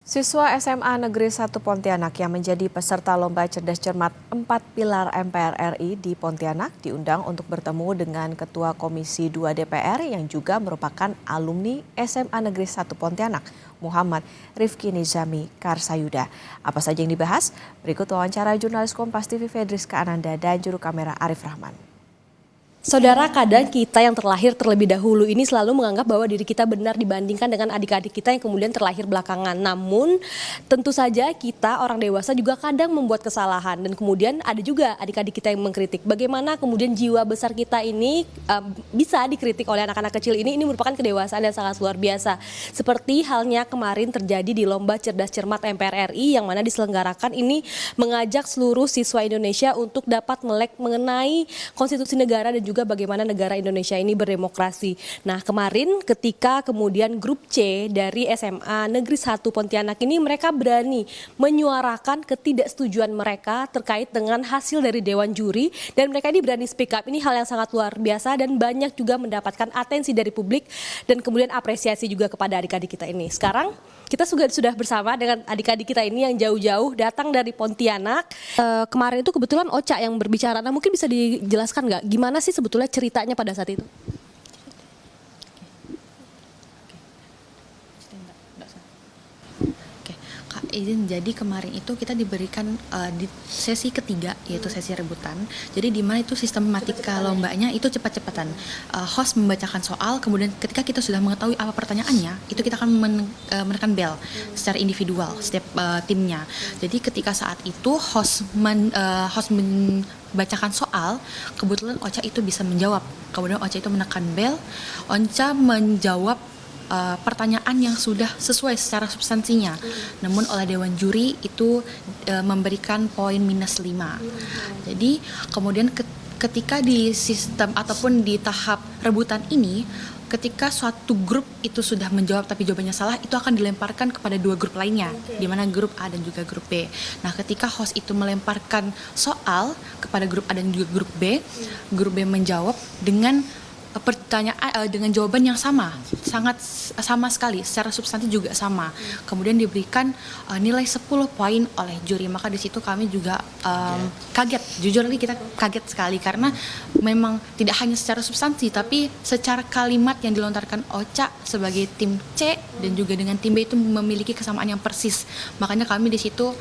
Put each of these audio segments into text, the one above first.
Siswa SMA Negeri 1 Pontianak yang menjadi peserta Lomba Cerdas Cermat 4 Pilar MPR RI di Pontianak diundang untuk bertemu dengan Ketua Komisi 2 DPR yang juga merupakan alumni SMA Negeri 1 Pontianak, Muhammad Rifki Nizami Karsayuda. Apa saja yang dibahas? Berikut wawancara jurnalis Kompas TV Fedriska Ananda dan juru kamera Arif Rahman. Saudara, kadang kita yang terlahir terlebih dahulu ini selalu menganggap bahwa diri kita benar dibandingkan dengan adik-adik kita yang kemudian terlahir belakangan. Namun tentu saja kita orang dewasa juga kadang membuat kesalahan dan kemudian ada juga adik-adik kita yang mengkritik. Bagaimana kemudian jiwa besar kita ini bisa dikritik oleh anak-anak kecil ini merupakan kedewasaan yang sangat luar biasa. Seperti halnya kemarin terjadi di Lomba Cerdas Cermat MPR RI yang mana diselenggarakan ini mengajak seluruh siswa Indonesia untuk dapat melek mengenai konstitusi negara dan juga bagaimana negara Indonesia ini berdemokrasi. Nah, kemarin ketika kemudian grup C dari SMA Negeri 1 Pontianak ini mereka berani menyuarakan ketidaksetujuan mereka terkait dengan hasil dari Dewan Juri dan mereka ini berani speak up. Ini hal yang sangat luar biasa dan banyak juga mendapatkan atensi dari publik dan kemudian apresiasi juga kepada adik-adik kita ini. Sekarang kita sudah bersama dengan adik-adik kita ini yang jauh-jauh datang dari Pontianak. Kemarin itu kebetulan Ocha yang berbicara. Nah, mungkin bisa dijelaskan nggak gimana sih sebetulnya ceritanya pada saat itu? Izin, jadi kemarin itu kita diberikan di sesi ketiga yaitu sesi rebutan. Jadi di mana itu sistematika lombanya itu cepat-cepatan. Host membacakan soal, kemudian ketika kita sudah mengetahui apa pertanyaannya, itu kita akan menekan bel secara individual setiap timnya. Jadi ketika saat itu host membacakan soal, kebetulan Ocha itu bisa menjawab. Kemudian Ocha itu menekan bel, Ocha menjawab pertanyaan yang sudah sesuai secara substansinya, namun oleh Dewan Juri itu memberikan poin -5. Jadi kemudian ketika di sistem ataupun di tahap rebutan ini, ketika suatu grup itu sudah menjawab tapi jawabannya salah, itu akan dilemparkan kepada dua grup lainnya, di mana grup A dan juga grup B. Nah, ketika host itu melemparkan soal kepada grup A dan juga grup B menjawab dengan pertanyaan dengan jawaban yang sangat sama sekali, secara substansi juga sama. Kemudian diberikan nilai 10 poin oleh juri. Maka di situ kami juga kaget, jujur lagi kita kaget sekali karena memang tidak hanya secara substansi tapi secara kalimat yang dilontarkan Ocha sebagai tim C dan juga dengan tim B itu memiliki kesamaan yang persis. Makanya kami di situ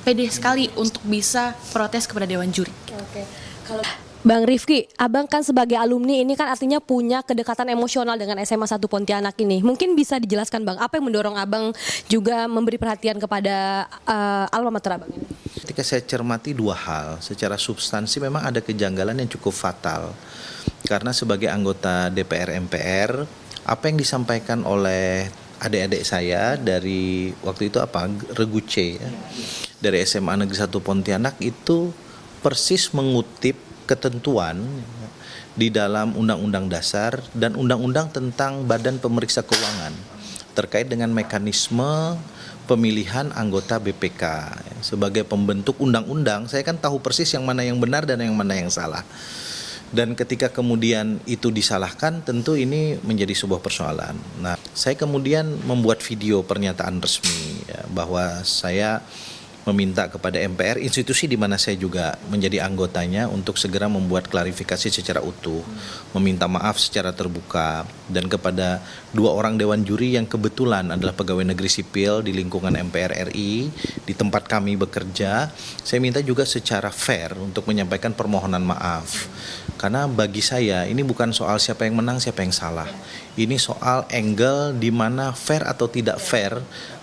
pede sekali untuk bisa protes kepada Dewan Juri. Oke. Kalau Bang Rifki, abang kan sebagai alumni ini kan artinya punya kedekatan emosional dengan SMA 1 Pontianak ini. Mungkin bisa dijelaskan Bang, apa yang mendorong abang juga memberi perhatian kepada alma mater abang ini? Ketika saya cermati dua hal, secara substansi memang ada kejanggalan yang cukup fatal. Karena sebagai anggota DPR MPR, apa yang disampaikan oleh adik-adik saya dari waktu itu Regu C ya, dari SMA Negeri 1 Pontianak itu persis mengutip ketentuan di dalam Undang-Undang Dasar dan Undang-Undang tentang Badan Pemeriksa Keuangan terkait dengan mekanisme pemilihan anggota BPK. Sebagai pembentuk undang-undang, saya kan tahu persis yang mana yang benar dan yang mana yang salah. Dan ketika kemudian itu disalahkan, tentu ini menjadi sebuah persoalan. Nah, saya kemudian membuat video pernyataan resmi ya, bahwa saya meminta kepada MPR, institusi di mana saya juga menjadi anggotanya, untuk segera membuat klarifikasi secara utuh, meminta maaf secara terbuka, dan kepada dua orang Dewan Juri yang kebetulan adalah pegawai negeri sipil di lingkungan MPR RI, di tempat kami bekerja, saya minta juga secara fair untuk menyampaikan permohonan maaf. Karena bagi saya ini bukan soal siapa yang menang, siapa yang salah. Ini soal angle di mana fair atau tidak fair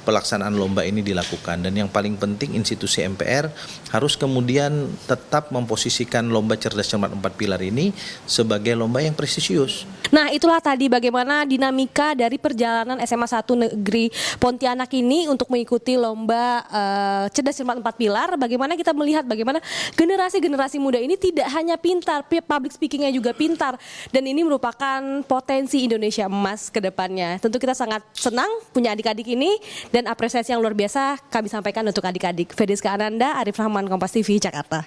pelaksanaan lomba ini dilakukan, dan yang paling penting institusi MPR harus kemudian tetap memposisikan Lomba Cerdas Cermat 4 Pilar ini sebagai lomba yang prestisius. Nah, itulah tadi bagaimana dinamika dari perjalanan SMA 1 Negeri Pontianak ini untuk mengikuti Lomba Cerdas Cermat 4 Pilar. Bagaimana kita melihat bagaimana generasi-generasi muda ini tidak hanya pintar, public speakingnya juga pintar, dan ini merupakan potensi Indonesia emas ke depannya. Tentu kita sangat senang punya adik-adik ini dan apresiasi yang luar biasa kami sampaikan untuk adik-adik. Fedriska Ananda, Arif Rahman, Kompas TV, Jakarta.